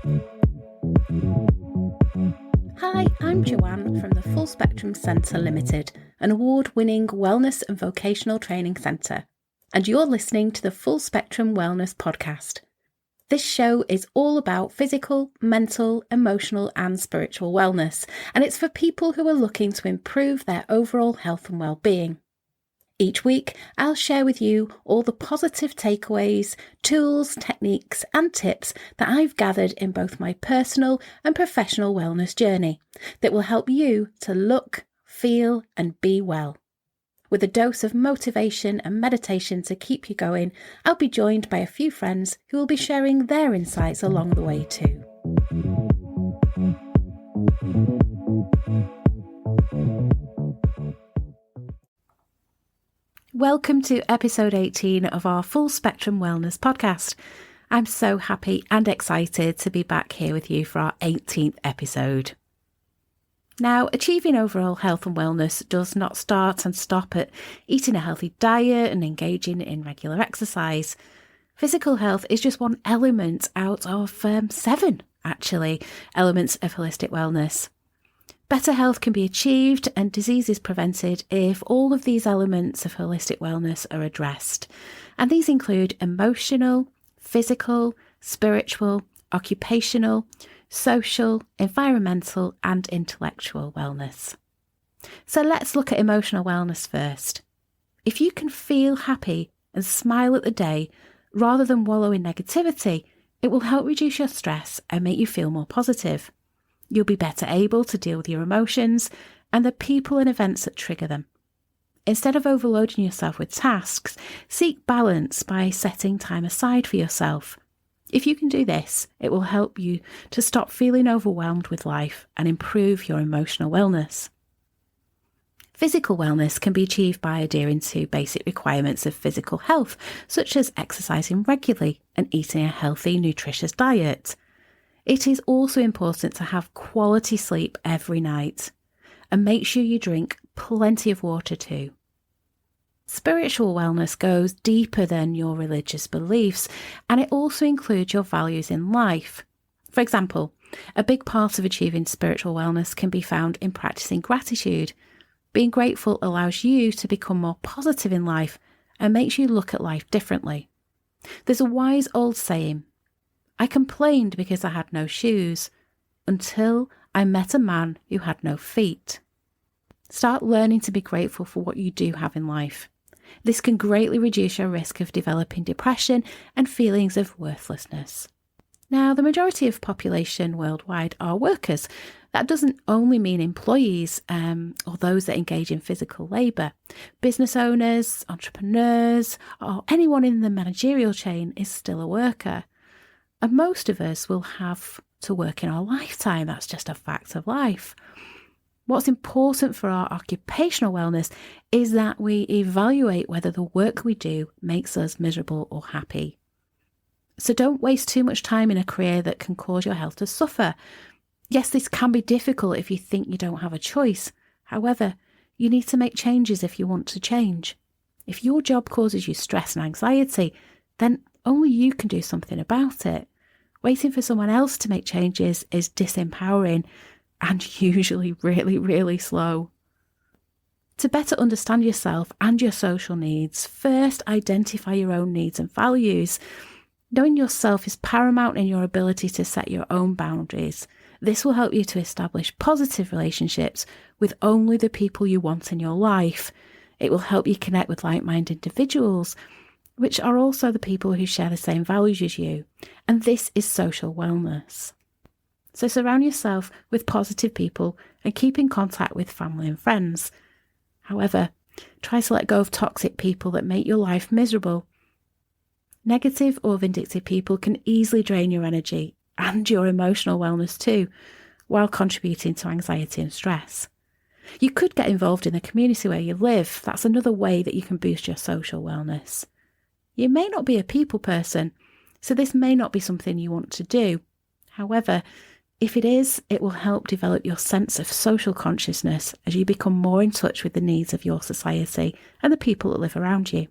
Hi, I'm Joanne from the Full Spectrum Centre Limited, an award-winning wellness and vocational training centre, and you're listening to the Full Spectrum Wellness Podcast. This show is all about physical, mental, emotional and spiritual wellness, and it's for people who are looking to improve their overall health and well-being. Each week, I'll share with you all the positive takeaways, tools, techniques and tips that I've gathered in both my personal and professional wellness journey that will help you to look, feel and be well. With a dose of motivation and meditation to keep you going, I'll be joined by a few friends who will be sharing their insights along the way too. Welcome to episode 18 of our Full Spectrum Wellness podcast. I'm so happy and excited to be back here with you for our 18th episode. Now, achieving overall health and wellness does not start and stop at eating a healthy diet and engaging in regular exercise. Physical health is just one element out of 7, elements of holistic wellness. Better health can be achieved and diseases prevented if all of these elements of holistic wellness are addressed. And these include emotional, physical, spiritual, occupational, social, environmental and intellectual wellness. So let's look at emotional wellness first. If you can feel happy and smile at the day rather than wallow in negativity, it will help reduce your stress and make you feel more positive. You'll be better able to deal with your emotions and the people and events that trigger them. Instead of overloading yourself with tasks, seek balance by setting time aside for yourself. If you can do this, it will help you to stop feeling overwhelmed with life and improve your emotional wellness. Physical wellness can be achieved by adhering to basic requirements of physical health, such as exercising regularly and eating a healthy, nutritious diet. It is also important to have quality sleep every night and make sure you drink plenty of water too. Spiritual wellness goes deeper than your religious beliefs and it also includes your values in life. For example, a big part of achieving spiritual wellness can be found in practicing gratitude. Being grateful allows you to become more positive in life and makes you look at life differently. There's a wise old saying, I complained because I had no shoes until I met a man who had no feet. Start learning to be grateful for what you do have in life. This can greatly reduce your risk of developing depression and feelings of worthlessness. Now, the majority of population worldwide are workers. That doesn't only mean employees or those that engage in physical labour. Business owners, entrepreneurs, or anyone in the managerial chain is still a worker. And most of us will have to work in our lifetime. That's just a fact of life. What's important for our occupational wellness is that we evaluate whether the work we do makes us miserable or happy. So don't waste too much time in a career that can cause your health to suffer. Yes, this can be difficult if you think you don't have a choice. However, you need to make changes if you want to change. If your job causes you stress and anxiety, then only you can do something about it. Waiting for someone else to make changes is disempowering and usually really, really slow. To better understand yourself and your social needs, first identify your own needs and values. Knowing yourself is paramount in your ability to set your own boundaries. This will help you to establish positive relationships with only the people you want in your life. It will help you connect with like-minded individuals, which are also the people who share the same values as you. And this is social wellness. So surround yourself with positive people and keep in contact with family and friends. However, try to let go of toxic people that make your life miserable. Negative or vindictive people can easily drain your energy and your emotional wellness too, while contributing to anxiety and stress. You could get involved in the community where you live. That's another way that you can boost your social wellness. You may not be a people person, so this may not be something you want to do. However, if it is, it will help develop your sense of social consciousness as you become more in touch with the needs of your society and the people that live around you.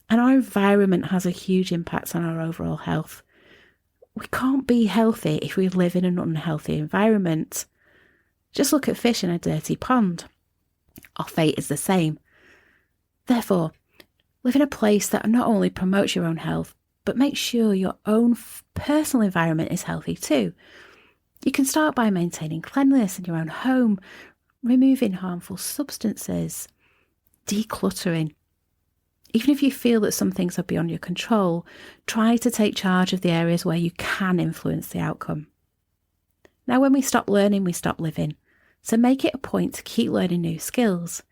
And our environment has a huge impact on our overall health. We can't be healthy if we live in an unhealthy environment. Just look at fish in a dirty pond. Our fate is the same. Therefore, live in a place that not only promotes your own health, but makes sure your own personal environment is healthy too. You can start by maintaining cleanliness in your own home, removing harmful substances, decluttering. Even if you feel that some things are beyond your control, try to take charge of the areas where you can influence the outcome. Now, when we stop learning, we stop living. So make it a point to keep learning new skills.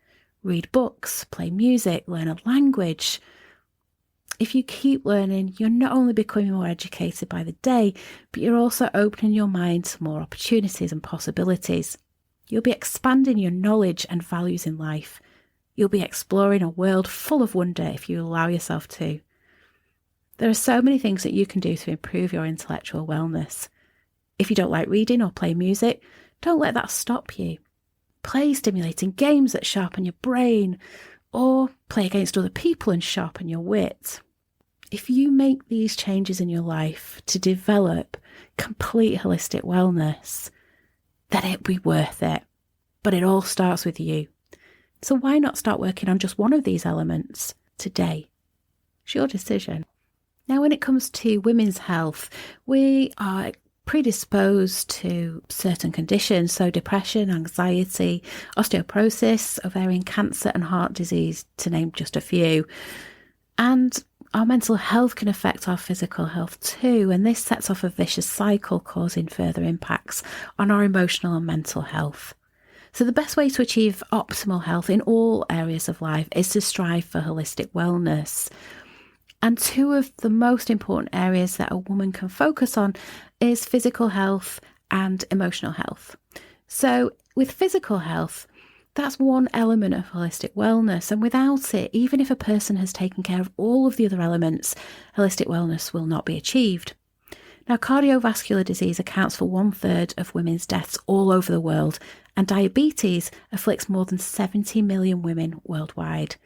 Read books, play music, learn a language. If you keep learning, you're not only becoming more educated by the day, but you're also opening your mind to more opportunities and possibilities. You'll be expanding your knowledge and values in life. You'll be exploring a world full of wonder if you allow yourself to. There are so many things that you can do to improve your intellectual wellness. If you don't like reading or play music, don't let that stop you. Play stimulating games that sharpen your brain, or play against other people and sharpen your wit. If you make these changes in your life to develop complete holistic wellness, then it'll be worth it. But it all starts with you. So why not start working on just one of these elements today? It's your decision. Now, when it comes to women's health, we are predisposed to certain conditions, so depression, anxiety, osteoporosis, ovarian cancer and heart disease, to name just a few. And our mental health can affect our physical health too, and this sets off a vicious cycle, causing further impacts on our emotional and mental health. So the best way to achieve optimal health in all areas of life is to strive for holistic wellness. And two of the most important areas that a woman can focus on is physical health and emotional health. So with physical health, that's one element of holistic wellness. And without it, even if a person has taken care of all of the other elements, holistic wellness will not be achieved. Now, cardiovascular disease accounts for 1/3 of women's deaths all over the world, and diabetes afflicts more than 70 million women worldwide.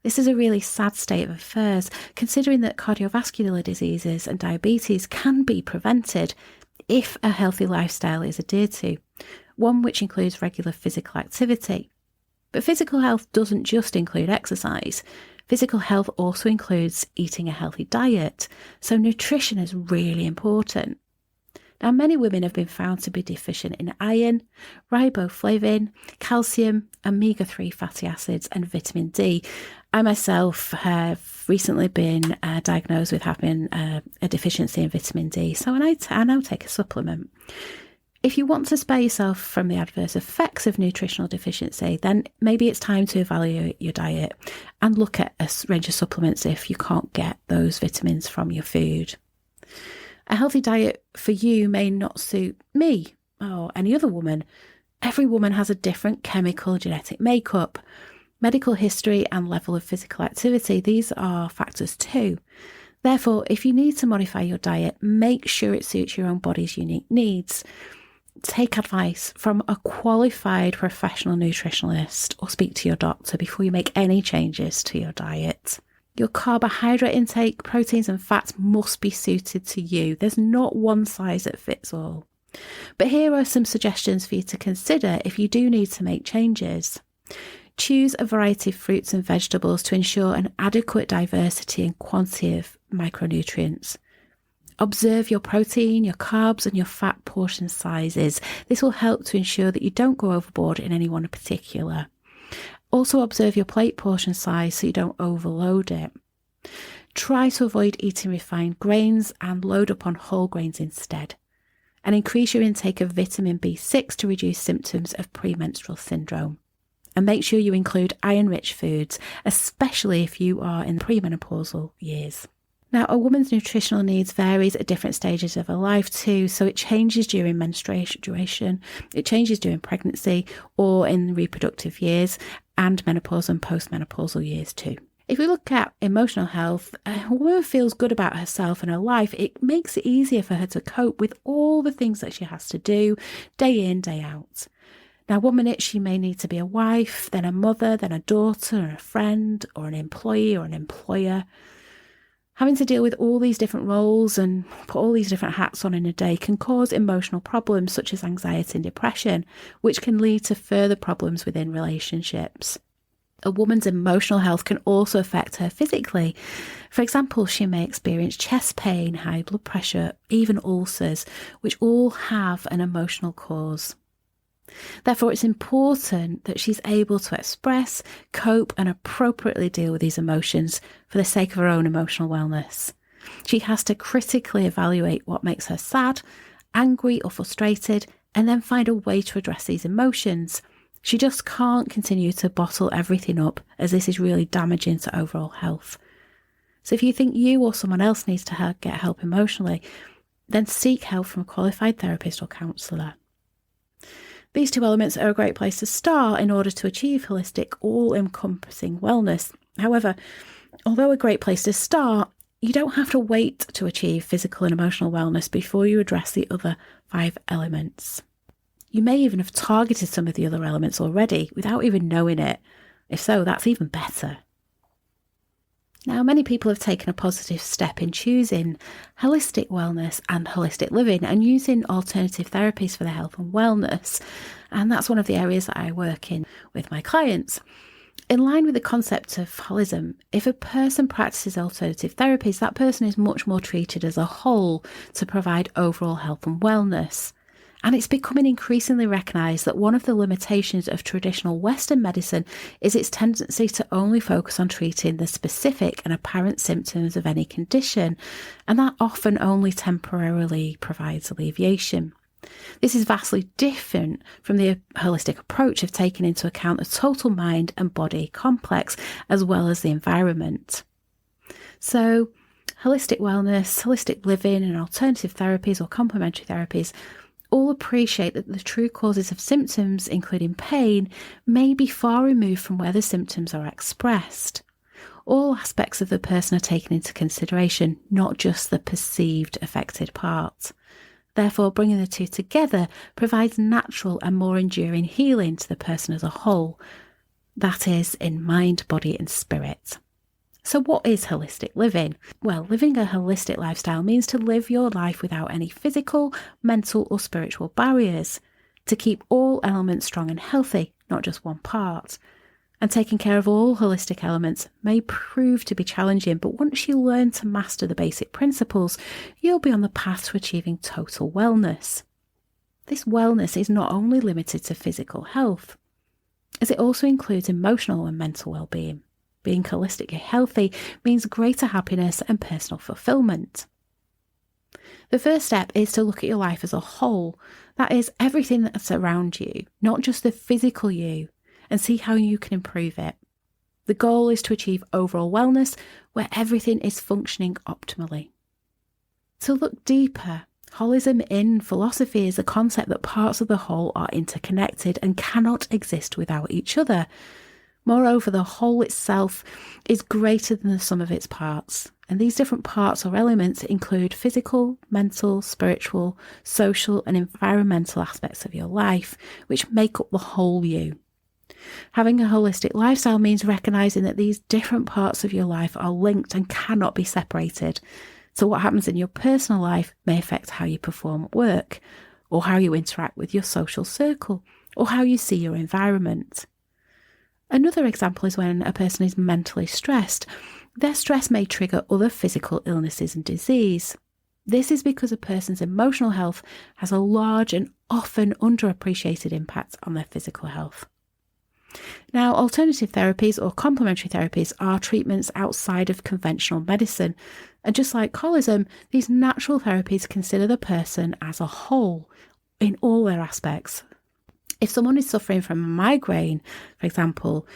This is a really sad state of affairs, considering that cardiovascular diseases and diabetes can be prevented if a healthy lifestyle is adhered to, one which includes regular physical activity. But physical health doesn't just include exercise. Physical health also includes eating a healthy diet, so nutrition is really important. Now, many women have been found to be deficient in iron, riboflavin, calcium, omega-3 fatty acids and vitamin D. I myself have recently been diagnosed with having a deficiency in vitamin D, so I now take a supplement. If you want to spare yourself from the adverse effects of nutritional deficiency, then maybe it's time to evaluate your diet and look at a range of supplements if you can't get those vitamins from your food. A healthy diet for you may not suit me or any other woman. Every woman has a different chemical genetic makeup, medical history and level of physical activity. These are factors too. Therefore, if you need to modify your diet, make sure it suits your own body's unique needs. Take advice from a qualified professional nutritionist or speak to your doctor before you make any changes to your diet. Your carbohydrate intake, proteins and fats must be suited to you. There's not one size that fits all. But here are some suggestions for you to consider if you do need to make changes. Choose a variety of fruits and vegetables to ensure an adequate diversity and quantity of micronutrients. Observe your protein, your carbs and your fat portion sizes. This will help to ensure that you don't go overboard in any one in particular. Also observe your plate portion size so you don't overload it. Try to avoid eating refined grains and load up on whole grains instead. And increase your intake of vitamin B6 to reduce symptoms of premenstrual syndrome. And make sure you include iron-rich foods, especially if you are in premenopausal years. Now, a woman's nutritional needs varies at different stages of her life too, so it changes during menstruation, it changes during pregnancy or in reproductive years and menopause and postmenopausal years too. If we look at emotional health, a woman feels good about herself and her life. It makes it easier for her to cope with all the things that she has to do day in, day out. Now, 1 minute she may need to be a wife, then a mother, then a daughter, or a friend, or an employee, or an employer. Having to deal with all these different roles and put all these different hats on in a day can cause emotional problems such as anxiety and depression, which can lead to further problems within relationships. A woman's emotional health can also affect her physically. For example, she may experience chest pain, high blood pressure, even ulcers, which all have an emotional cause. Therefore, it's important that she's able to express, cope, and appropriately deal with these emotions for the sake of her own emotional wellness. She has to critically evaluate what makes her sad, angry, or frustrated, and then find a way to address these emotions. She just can't continue to bottle everything up, as this is really damaging to overall health. So if you think you or someone else needs to get help emotionally, then seek help from a qualified therapist or counsellor. These two elements are a great place to start in order to achieve holistic, all-encompassing wellness. However, although a great place to start, you don't have to wait to achieve physical and emotional wellness before you address the other 5 elements. You may even have targeted some of the other elements already without even knowing it. If so, that's even better. Now, many people have taken a positive step in choosing holistic wellness and holistic living and using alternative therapies for their health and wellness. And that's one of the areas that I work in with my clients. In line with the concept of holism, if a person practices alternative therapies, that person is much more treated as a whole to provide overall health and wellness. And it's becoming increasingly recognised that one of the limitations of traditional Western medicine is its tendency to only focus on treating the specific and apparent symptoms of any condition, and that often only temporarily provides alleviation. This is vastly different from the holistic approach of taking into account the total mind and body complex, as well as the environment. So, holistic wellness, holistic living, and alternative therapies or complementary therapies all appreciate that the true causes of symptoms, including pain, may be far removed from where the symptoms are expressed. All aspects of the person are taken into consideration, not just the perceived affected part. Therefore, bringing the two together provides natural and more enduring healing to the person as a whole. That is, in mind, body, and spirit. So what is holistic living? Well, living a holistic lifestyle means to live your life without any physical, mental, or spiritual barriers, to keep all elements strong and healthy, not just one part. And taking care of all holistic elements may prove to be challenging, but once you learn to master the basic principles, you'll be on the path to achieving total wellness. This wellness is not only limited to physical health, as it also includes emotional and mental well-being. Being holistically healthy means greater happiness and personal fulfillment. The first step is to look at your life as a whole. That is, everything that's around you, not just the physical you, and see how you can improve it. The goal is to achieve overall wellness where everything is functioning optimally. To look deeper, holism in philosophy is the concept that parts of the whole are interconnected and cannot exist without each other. Moreover, the whole itself is greater than the sum of its parts, and these different parts or elements include physical, mental, spiritual, social, and environmental aspects of your life, which make up the whole you. Having a holistic lifestyle means recognising that these different parts of your life are linked and cannot be separated. So what happens in your personal life may affect how you perform at work, or how you interact with your social circle, or how you see your environment. Another example is when a person is mentally stressed. Their stress may trigger other physical illnesses and disease. This is because a person's emotional health has a large and often underappreciated impact on their physical health. Now, alternative therapies or complementary therapies are treatments outside of conventional medicine. And just like holism, these natural therapies consider the person as a whole in all their aspects. If someone is suffering from a migraine, for example,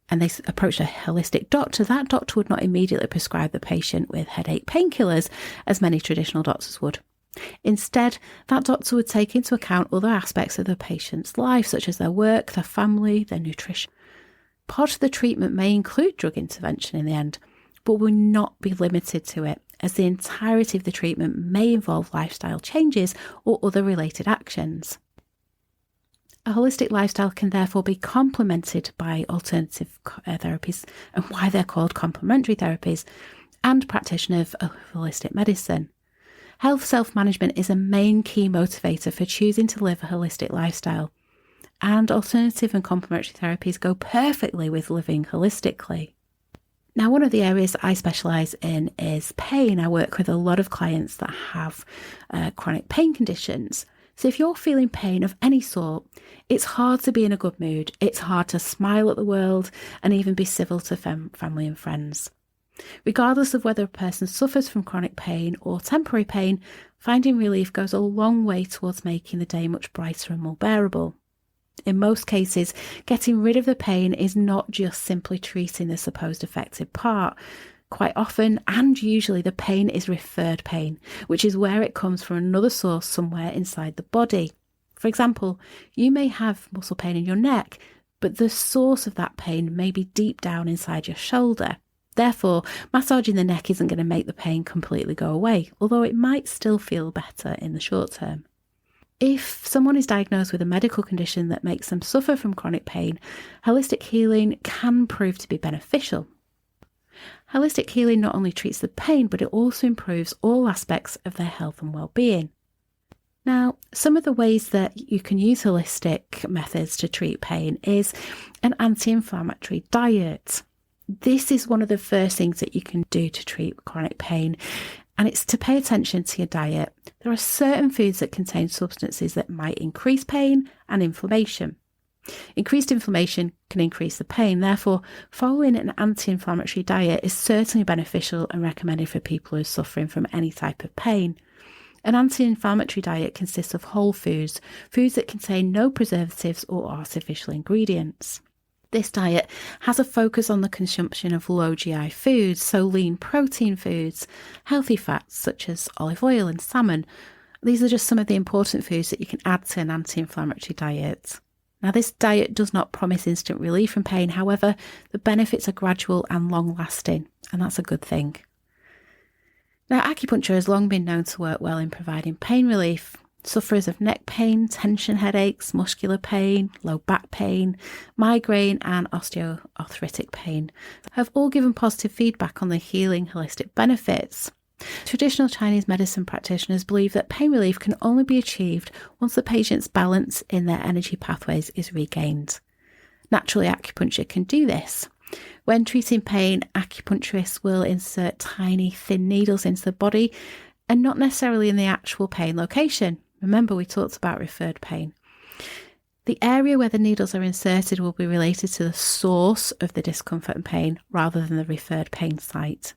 and they approach a holistic doctor, that doctor would not immediately prescribe the patient with headache painkillers as many traditional doctors would. Instead, that doctor would take into account other aspects of the patient's life, such as their work, their family, their nutrition. Part of the treatment may include drug intervention in the end, but will not be limited to it, as the entirety of the treatment may involve lifestyle changes or other related actions. A holistic lifestyle can therefore be complemented by alternative therapies, and why they're called complementary therapies. and practitioner of holistic medicine. Health self-management is a main key motivator for choosing to live a holistic lifestyle, and alternative and complementary therapies go perfectly with living holistically. Now, one of the areas that I specialise in is pain. I work with a lot of clients that have chronic pain conditions. So if you're feeling pain of any sort, it's hard to be in a good mood. It's hard to smile at the world and even be civil to family and friends. Regardless of whether a person suffers from chronic pain or temporary pain, finding relief goes a long way towards making the day much brighter and more bearable. In most cases, getting rid of the pain is not just simply treating the supposed affected part. Quite often, and usually, the pain is referred pain, which is where it comes from another source somewhere inside the body. For example, you may have muscle pain in your neck, but the source of that pain may be deep down inside your shoulder. Therefore, massaging the neck isn't going to make the pain completely go away, although it might still feel better in the short term. If someone is diagnosed with a medical condition that makes them suffer from chronic pain, holistic healing can prove to be beneficial. Holistic healing not only treats the pain, but it also improves all aspects of their health and well-being. Now, some of the ways that you can use holistic methods to treat pain is an anti-inflammatory diet. This is one of the first things that you can do to treat chronic pain, and it's to pay attention to your diet. There are certain foods that contain substances that might increase pain and inflammation. Increased inflammation can increase the pain. Therefore, following an anti-inflammatory diet is certainly beneficial and recommended for people who are suffering from any type of pain. An anti-inflammatory diet consists of whole foods, foods that contain no preservatives or artificial ingredients. This diet has a focus on the consumption of low GI foods, so lean protein foods, healthy fats such as olive oil and salmon. These are just some of the important foods that you can add to an anti-inflammatory diet. Now, this diet does not promise instant relief from pain. However, the benefits are gradual and long-lasting, and that's a good thing. Now, acupuncture has long been known to work well in providing pain relief. Sufferers of neck pain, tension headaches, muscular pain, low back pain, migraine and osteoarthritic pain have all given positive feedback on the healing holistic benefits. Traditional Chinese medicine practitioners believe that pain relief can only be achieved once the patient's balance in their energy pathways is regained. Naturally, acupuncture can do this. When treating pain, acupuncturists will insert tiny, thin needles into the body and not necessarily in the actual pain location. Remember, we talked about referred pain. The area where the needles are inserted will be related to the source of the discomfort and pain rather than the referred pain site.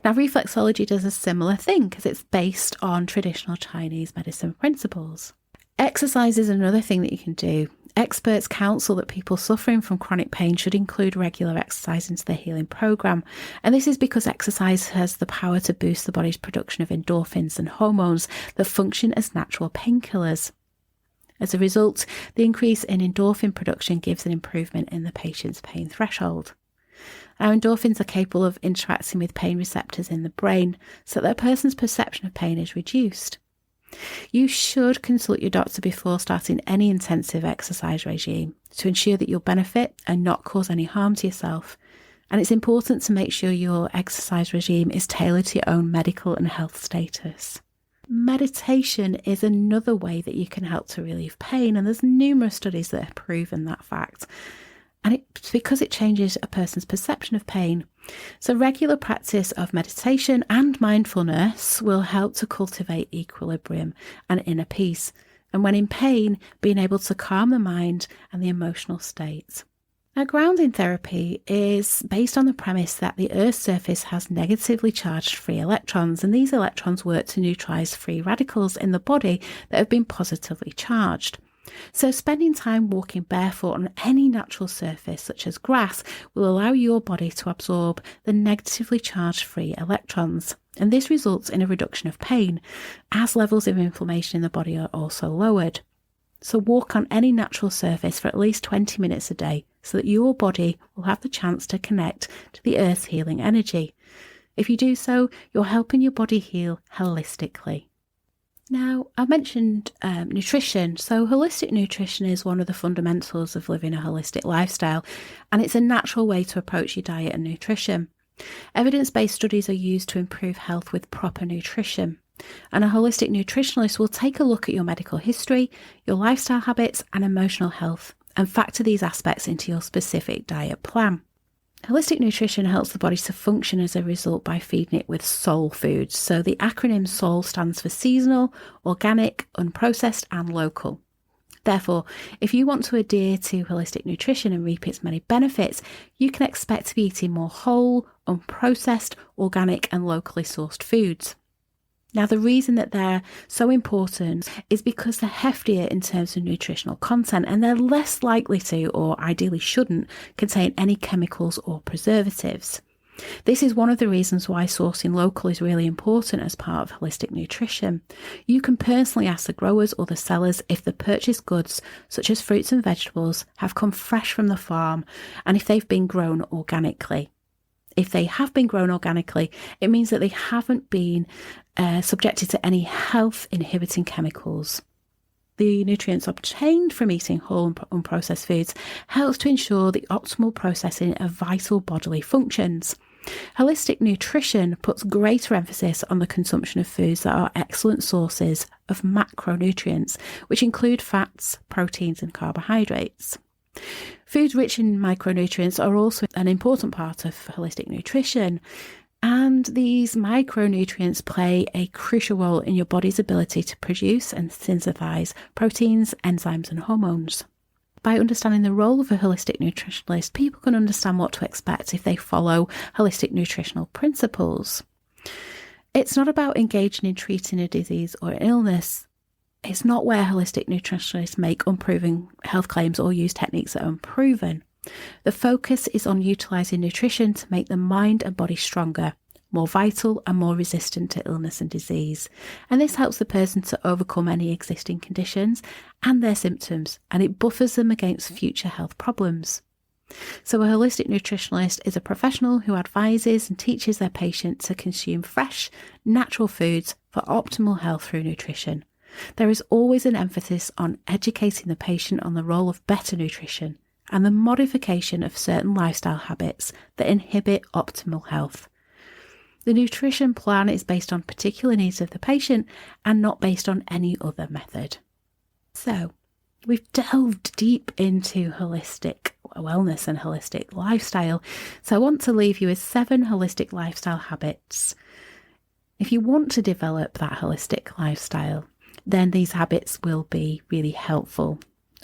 Now, reflexology does a similar thing because it's based on traditional Chinese medicine principles. Exercise is another thing that you can do. Experts counsel that people suffering from chronic pain should include regular exercise into their healing program. And this is because exercise has the power to boost the body's production of endorphins and hormones that function as natural painkillers. As a result, the increase in endorphin production gives an improvement in the patient's pain threshold. Now, endorphins are capable of interacting with pain receptors in the brain so that a person's perception of pain is reduced. You should consult your doctor before starting any intensive exercise regime to ensure that you'll benefit and not cause any harm to yourself. And it's important to make sure your exercise regime is tailored to your own medical and health status. Meditation is another way that you can help to relieve pain, and there's numerous studies that have proven that fact. And it's because it changes a person's perception of pain. So regular practice of meditation and mindfulness will help to cultivate equilibrium and inner peace. And when in pain, being able to calm the mind and the emotional state. Now, grounding therapy is based on the premise that the Earth's surface has negatively charged free electrons, and these electrons work to neutralise free radicals in the body that have been positively charged. So spending time walking barefoot on any natural surface such as grass will allow your body to absorb the negatively charged free electrons, and this results in a reduction of pain as levels of inflammation in the body are also lowered. So walk on any natural surface for at least 20 minutes a day so that your body will have the chance to connect to the Earth's healing energy. If you do so, you're helping your body heal holistically. Now, I mentioned nutrition. So holistic nutrition is one of the fundamentals of living a holistic lifestyle, and it's a natural way to approach your diet and nutrition. Evidence-based studies are used to improve health with proper nutrition. And a holistic nutritionalist will take a look at your medical history, your lifestyle habits, and emotional health, and factor these aspects into your specific diet plan. Holistic nutrition helps the body to function as a result by feeding it with soul foods. So the acronym SOUL stands for seasonal, organic, unprocessed, and local. Therefore, if you want to adhere to holistic nutrition and reap its many benefits, you can expect to be eating more whole, unprocessed, organic, and locally sourced foods. Now, the reason that they're so important is because they're heftier in terms of nutritional content, and they're less likely to, or ideally shouldn't, contain any chemicals or preservatives. This is one of the reasons why sourcing local is really important as part of holistic nutrition. You can personally ask the growers or the sellers if the purchased goods, such as fruits and vegetables, have come fresh from the farm and if they've been grown organically. If they have been grown organically, it means that they haven't been subjected to any health-inhibiting chemicals. The nutrients obtained from eating whole and unprocessed foods helps to ensure the optimal processing of vital bodily functions. Holistic nutrition puts greater emphasis on the consumption of foods that are excellent sources of macronutrients, which include fats, proteins, and carbohydrates. Foods rich in micronutrients are also an important part of holistic nutrition, and these micronutrients play a crucial role in your body's ability to produce and synthesize proteins, enzymes, and hormones. By understanding the role of a holistic nutritionalist, people can understand what to expect if they follow holistic nutritional principles. It's not about engaging in treating a disease or an illness. It's not where holistic nutritionists make unproven health claims or use techniques that are unproven. The focus is on utilising nutrition to make the mind and body stronger, more vital and more resistant to illness and disease. And this helps the person to overcome any existing conditions and their symptoms, and it buffers them against future health problems. So a holistic nutritionalist is a professional who advises and teaches their patient to consume fresh, natural foods for optimal health through nutrition. There is always an emphasis on educating the patient on the role of better nutrition and the modification of certain lifestyle habits that inhibit optimal health. The nutrition plan is based on particular needs of the patient and not based on any other method. So, we've delved deep into holistic wellness and holistic lifestyle. So I want to leave you with 7 holistic lifestyle habits. If you want to develop that holistic lifestyle, then these habits will be really helpful.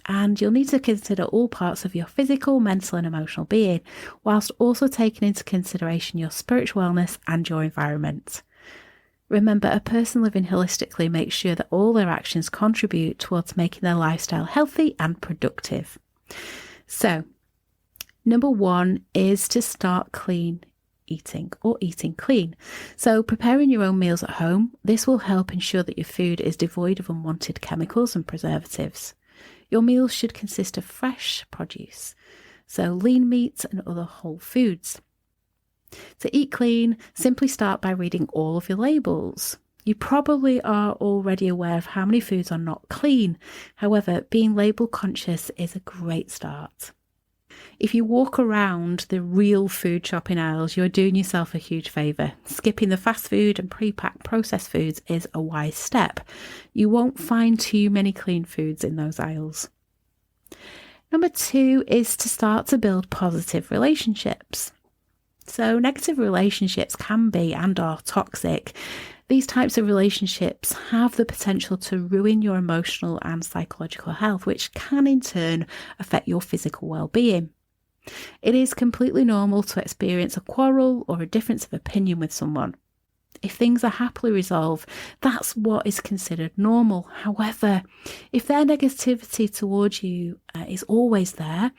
And you'll need to consider all parts of your physical, mental and emotional being, whilst also taking into consideration your spiritual wellness and your environment. Remember, a person living holistically makes sure that all their actions contribute towards making their lifestyle healthy and productive. So, number 1 is to start clean eating or eating clean. So preparing your own meals at home, this will help ensure that your food is devoid of unwanted chemicals and preservatives. Your meals should consist of fresh produce, so lean meats and other whole foods. To eat clean, simply start by reading all of your labels. You probably are already aware of how many foods are not clean. However, being label conscious is a great start. If you walk around the real food shopping aisles, you're doing yourself a huge favour. Skipping the fast food and pre-packed processed foods is a wise step. You won't find too many clean foods in those aisles. Number 2 is to start to build positive relationships. So negative relationships can be and are toxic. These types of relationships have the potential to ruin your emotional and psychological health, which can in turn affect your physical well-being. It is completely normal to experience a quarrel or a difference of opinion with someone. If things are happily resolved, that's what is considered normal. However, if their negativity towards you is always there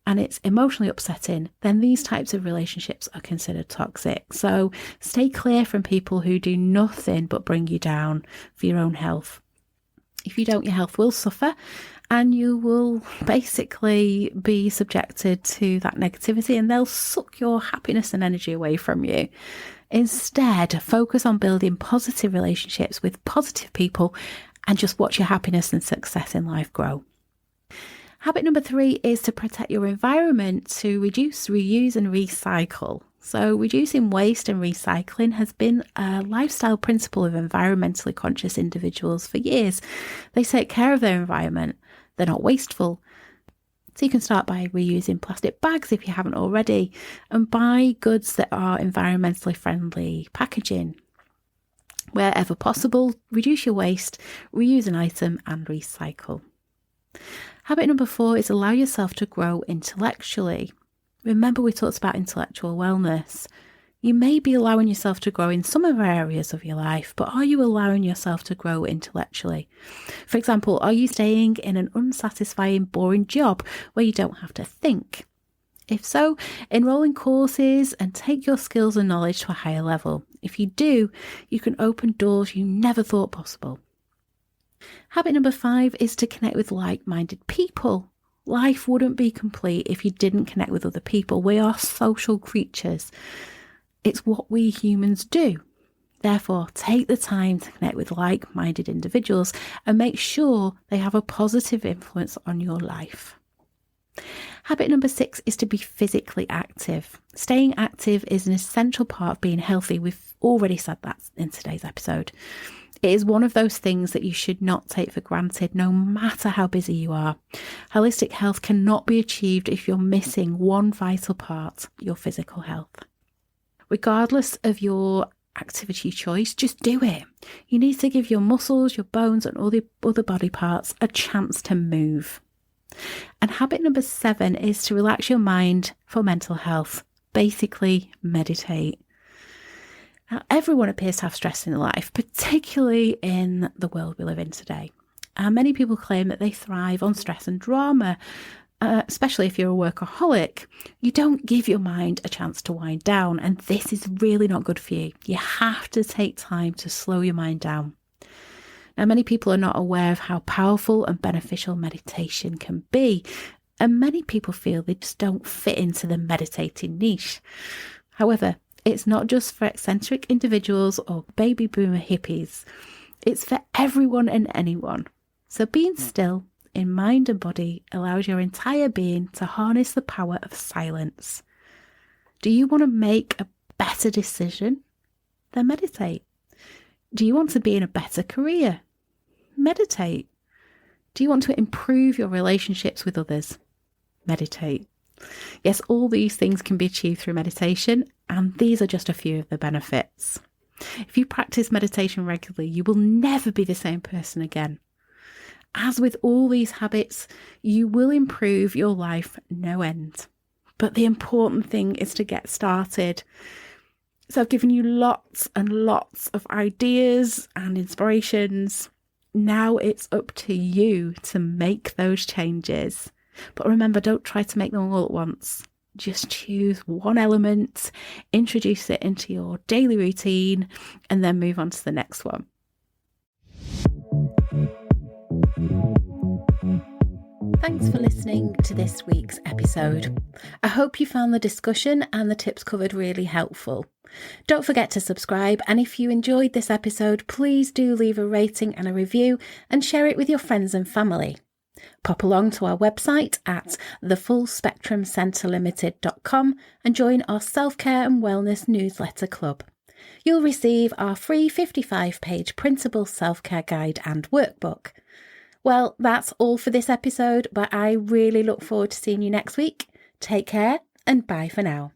and it's emotionally upsetting, then these types of relationships are considered toxic. So stay clear from people who do nothing but bring you down for your own health. If you don't, your health will suffer and you will basically be subjected to that negativity and they'll suck your happiness and energy away from you. Instead, focus on building positive relationships with positive people and just watch your happiness and success in life grow. Habit number 3 is to protect your environment, to reduce, reuse and recycle. So reducing waste and recycling has been a lifestyle principle of environmentally conscious individuals for years. They take care of their environment. They're not wasteful. So you can start by reusing plastic bags if you haven't already, and buy goods that are environmentally friendly packaging. Wherever possible, reduce your waste, reuse an item and recycle. Habit number 4 is allow yourself to grow intellectually. Remember, we talked about intellectual wellness. You may be allowing yourself to grow in some other areas of your life, but are you allowing yourself to grow intellectually? For example, are you staying in an unsatisfying, boring job where you don't have to think? If so, enroll in courses and take your skills and knowledge to a higher level. If you do, you can open doors you never thought possible. Habit number 5 is to connect with like-minded people. Life wouldn't be complete if you didn't connect with other people. We are social creatures. It's what we humans do. Therefore, take the time to connect with like-minded individuals and make sure they have a positive influence on your life. Habit number 6 is to be physically active. Staying active is an essential part of being healthy. We've already said that in today's episode. It is one of those things that you should not take for granted, no matter how busy you are. Holistic health cannot be achieved if you're missing one vital part, your physical health. Regardless of your activity choice, just do it. You need to give your muscles, your bones, and all the other body parts a chance to move. And habit number 7 is to relax your mind for mental health. Basically, meditate. Now, everyone appears to have stress in their life, particularly in the world we live in today. And many people claim that they thrive on stress and drama, especially if you're a workaholic. You don't give your mind a chance to wind down, and this is really not good for you. You have to take time to slow your mind down. Now, many people are not aware of how powerful and beneficial meditation can be, and many people feel they just don't fit into the meditating niche. However, it's not just for eccentric individuals or baby boomer hippies. It's for everyone and anyone. So being still in mind and body allows your entire being to harness the power of silence. Do you want to make a better decision? Then meditate. Do you want to be in a better career? Meditate. Do you want to improve your relationships with others? Meditate. Yes, all these things can be achieved through meditation, and these are just a few of the benefits. If you practice meditation regularly, you will never be the same person again. As with all these habits, you will improve your life no end. But the important thing is to get started. So I've given you lots and lots of ideas and inspirations. Now it's up to you to make those changes. But remember, don't try to make them all at once. Just choose one element, introduce it into your daily routine, and then move on to the next one. Thanks for listening to this week's episode. I hope you found the discussion and the tips covered really helpful. Don't forget to subscribe, and if you enjoyed this episode, please do leave a rating and a review and share it with your friends and family. Pop along to our website at thefullspectrumcentrelimited.com and join our self-care and wellness newsletter club. You'll receive our free 55-page printable self-care guide and workbook. Well, that's all for this episode, but I really look forward to seeing you next week. Take care and bye for now.